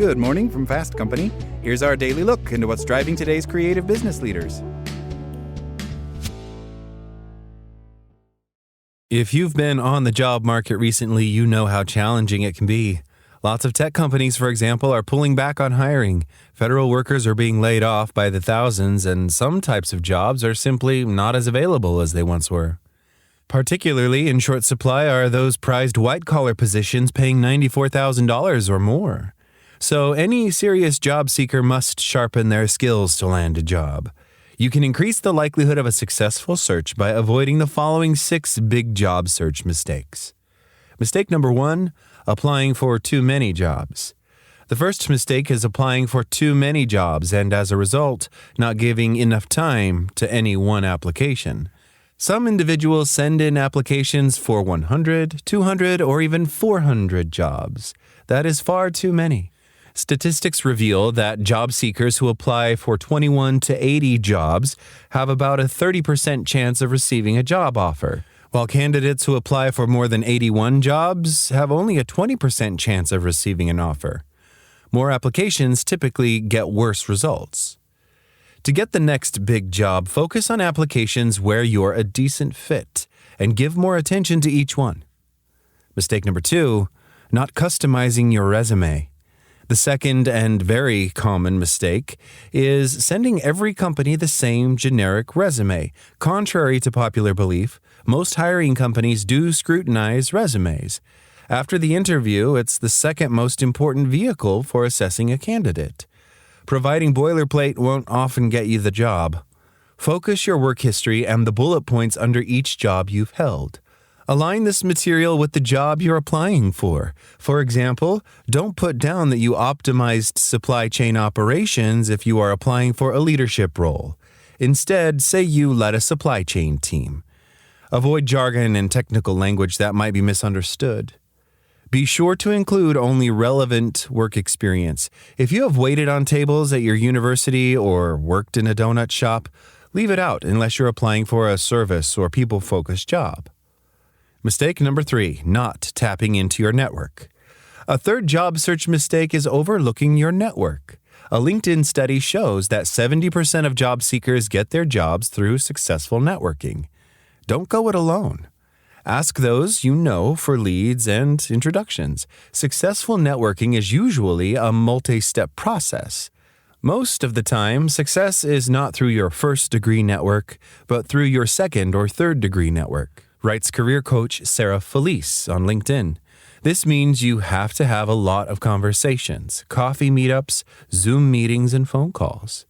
Good morning from Fast Company. Here's our daily look into what's driving today's creative business leaders. If you've been on the job market recently, you know how challenging it can be. Lots of tech companies, for example, are pulling back on hiring. Federal workers are being laid off by the thousands, and some types of jobs are simply not as available as they once were. Particularly in short supply are those prized white-collar positions paying $94,000 or more. So any serious job seeker must sharpen their skills to land a job. You can increase the likelihood of a successful search by avoiding the following 6 big job search mistakes. Mistake number 1, applying for too many jobs. The first mistake is applying for too many jobs and, as a result, not giving enough time to any one application. Some individuals send in applications for 100, 200, or even 400 jobs. That is far too many. Statistics reveal that job seekers who apply for 21 to 80 jobs have about a 30% chance of receiving a job offer, while candidates who apply for more than 81 jobs have only a 20% chance of receiving an offer. More applications typically get worse results. To get the next big job, focus on applications where you're a decent fit and give more attention to each one. Mistake number 2, not customizing your resume. The second and very common mistake is sending every company the same generic resume. Contrary to popular belief, most hiring companies do scrutinize resumes. After the interview, it's the second most important vehicle for assessing a candidate. Providing boilerplate won't often get you the job. Focus your work history and the bullet points under each job you've held. Align this material with the job you're applying for. For example, don't put down that you optimized supply chain operations if you are applying for a leadership role. Instead, say you led a supply chain team. Avoid jargon and technical language that might be misunderstood. Be sure to include only relevant work experience. If you have waited on tables at your university or worked in a donut shop, leave it out unless you're applying for a service or people-focused job. Mistake number 3, not tapping into your network. A third job search mistake is overlooking your network. A LinkedIn study shows that 70% of job seekers get their jobs through successful networking. Don't go it alone. Ask those you know for leads and introductions. Successful networking is usually a multi-step process. Most of the time, success is not through your first-degree network, but through your second or third-degree network, writes career coach Sarah Felice on LinkedIn. This means you have to have a lot of conversations, coffee meetups, Zoom meetings, and phone calls.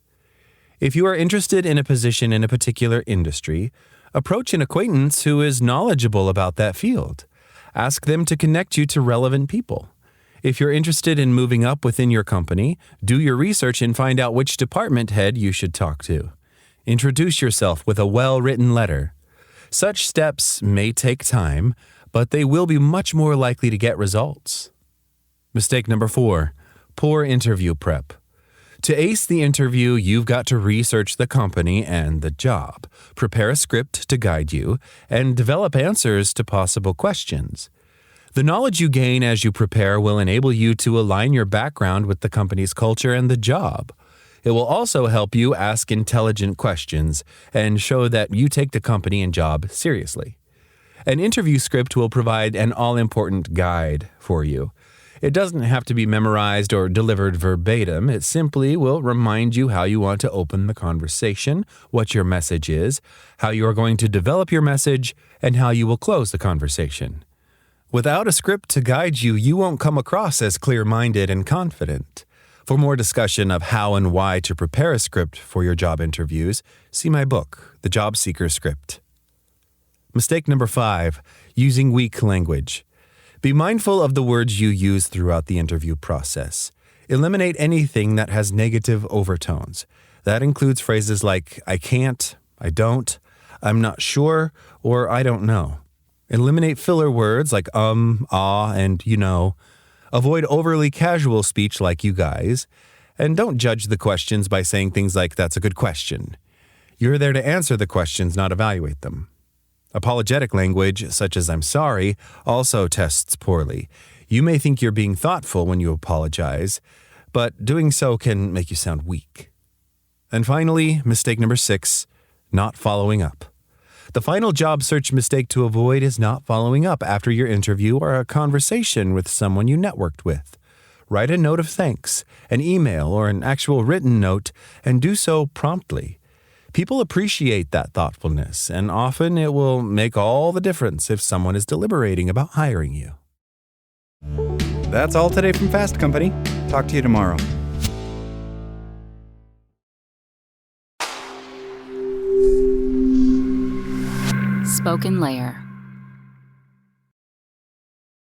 If you are interested in a position in a particular industry, approach an acquaintance who is knowledgeable about that field. Ask them to connect you to relevant people. If you're interested in moving up within your company, do your research and find out which department head you should talk to. Introduce yourself with a well-written letter. Such steps may take time, but they will be much more likely to get results. Mistake number 4, poor interview prep. To ace the interview, you've got to research the company and the job, prepare a script to guide you, and develop answers to possible questions. The knowledge you gain as you prepare will enable you to align your background with the company's culture and the job. It will also help you ask intelligent questions and show that you take the company and job seriously. An interview script will provide an all-important guide for you. It doesn't have to be memorized or delivered verbatim. It simply will remind you how you want to open the conversation, what your message is, how you are going to develop your message, and how you will close the conversation. Without a script to guide you, you won't come across as clear-minded and confident. For more discussion of how and why to prepare a script for your job interviews, see my book, The Job Seeker Script. Mistake number 5, using weak language. Be mindful of the words you use throughout the interview process. Eliminate anything that has negative overtones. That includes phrases like, I can't, I don't, I'm not sure, or I don't know. Eliminate filler words like ah, and you know. Avoid overly casual speech like you guys. And don't judge the questions by saying things like, that's a good question. You're there to answer the questions, not evaluate them. Apologetic language, such as I'm sorry, also tests poorly. You may think you're being thoughtful when you apologize, but doing so can make you sound weak. And finally, mistake number 6, not following up. The final job search mistake to avoid is not following up after your interview or a conversation with someone you networked with. Write a note of thanks, an email, or an actual written note, and do so promptly. People appreciate that thoughtfulness, and often it will make all the difference if someone is deliberating about hiring you. That's all today from Fast Company. Talk to you tomorrow. SpokenLayer.